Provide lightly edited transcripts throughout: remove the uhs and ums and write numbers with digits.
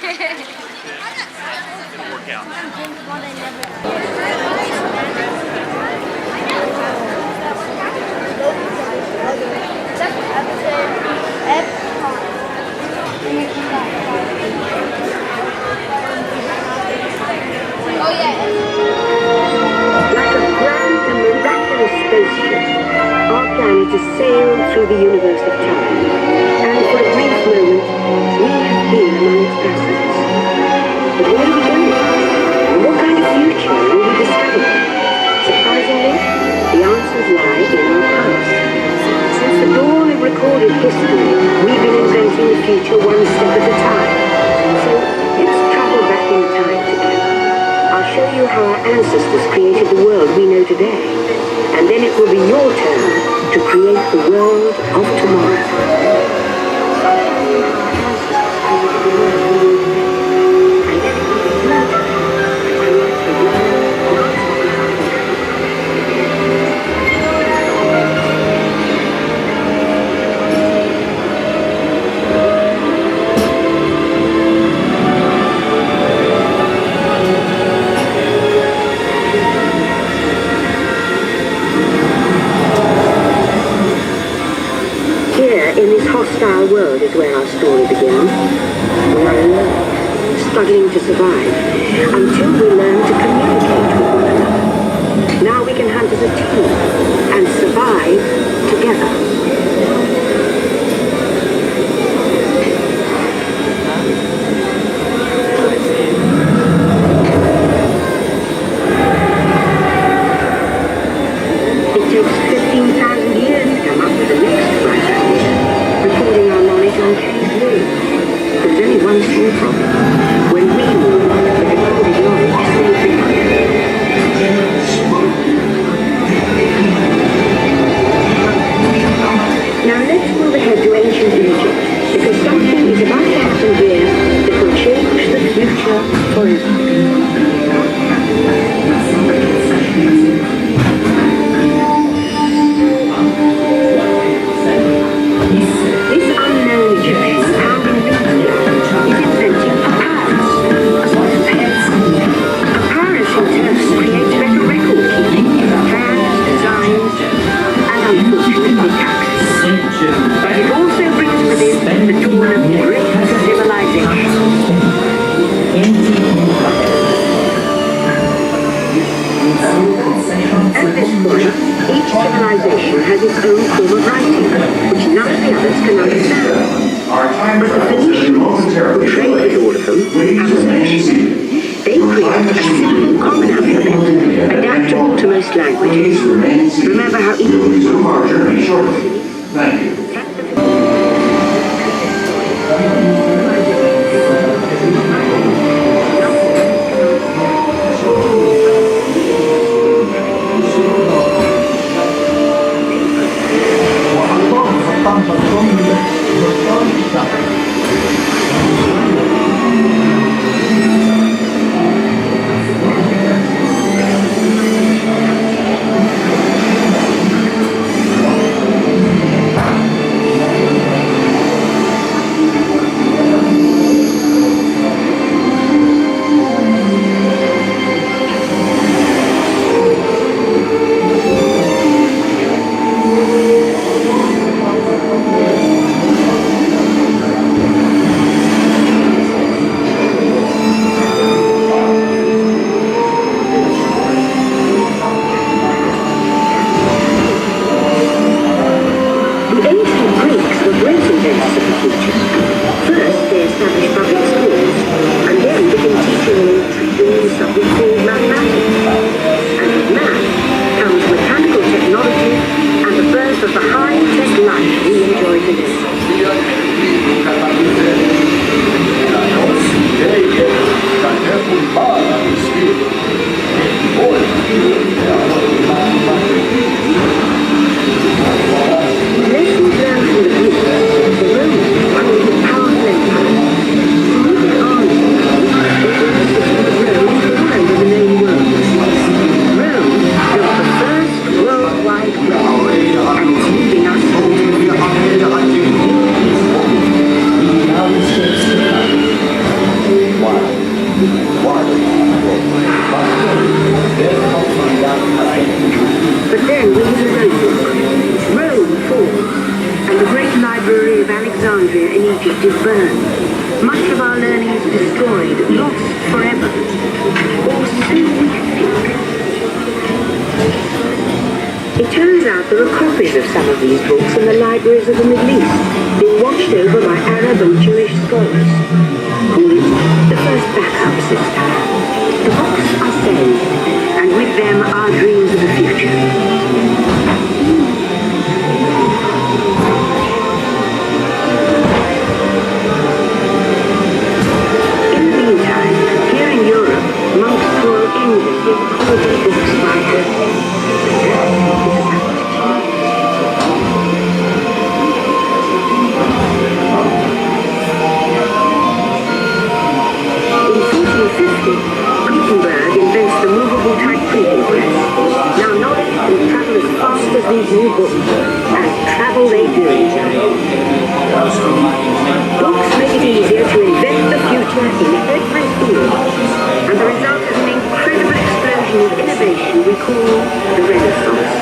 It'll work out. Oh yeah. Like a grand and miraculous spaceship, our planet is sailed through the universe of time. And for a brief moment, we have been among its passengers. But where are we going? And what kind of future will we discover? Surprisingly, the answers lie in our past. Since the dawn of recorded history, we've been inventing the future one step at a time. So let's travel back in time together. I'll show you how our ancestors created the world we know today. And then it will be your turn to create the world of tomorrow. In this hostile world is where our story begins. We are alone, struggling to survive, until we learn to communicate with one another. Now we can hunt as a team and survive together. It takes 15,000 years to come up with the next bright idea. Recording our knowledge on cave walls. There's only one small problem. When we move, the recorded knowledge stays behind. Now let's move ahead to ancient Egypt, because something is about to happen here that will change the future forever. But it also brings with it the dawn of great civilization. At this point, each civilization has its own form of writing, which none of the others can understand. But the Phoenicians, who traded with all of them, and the Spaceship, they created a simple common alphabet, adaptable to most languages. Remember how each... Thank you. library of Alexandria in Egypt is burned. Much of our learning is destroyed, lost forever. Or so we think. It turns out there are copies of some of these books in the libraries of the Middle East, being watched over by Arab and Jewish scholars. Call it the first backup system. The books are saved, and with them our dreams of the future. Here in Europe, monks toil endlessly recording books by hand. In 1450, Gutenberg invents the movable type printing press. Now knowledge can travel as fast as these new books, and travel they do. Books make it easier to invent the future in every field, and the result is an incredible explosion of innovation we call the Renaissance.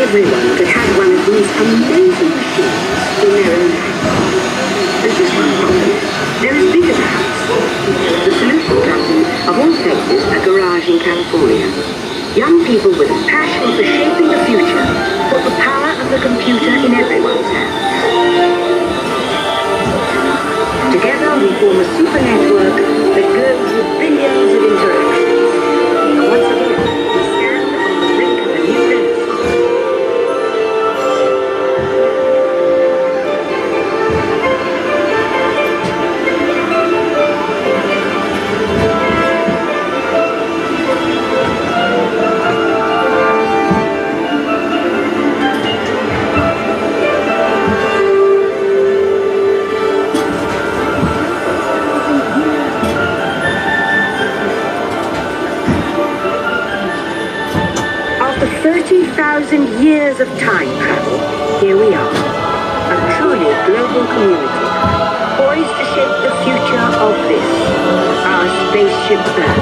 Everyone could have one of these amazing machines in their own hands. There's just one problem. They're as big as a house. The solution comes in, of all places, a garage in California. Young people with a passion for shaping the future put the power of the computer in everyone's hands. Together we form a super network that grows with billions of interactions. And once again, we stand on the brink of a new renaissance. years of time travel, here we are, a truly global community, poised to shape the future of this, our spaceship Earth.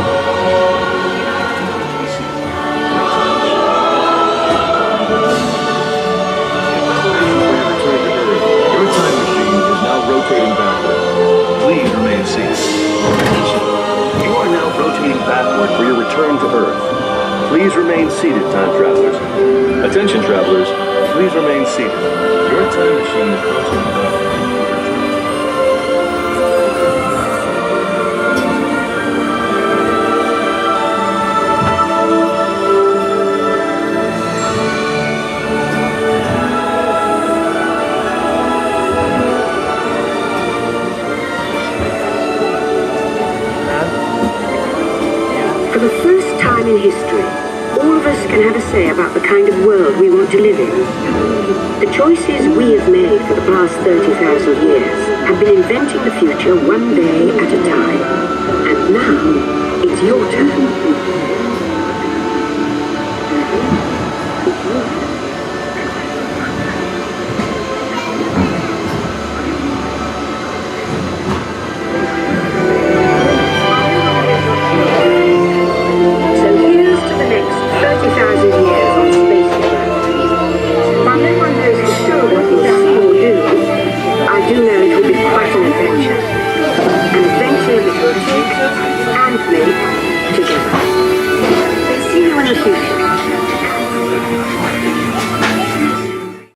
Your time machine is now rotating backward. Please remain seated. You are now rotating backward for your return to Earth. Please remain seated, time travelers. Attention, travelers. Please remain seated. Your time machine is rotating backward. For the first time in history, all of us can have a say about the kind of world we want to live in. The choices we have made for the past 30,000 years have been inventing the future one day at a time. And now, it's your turn.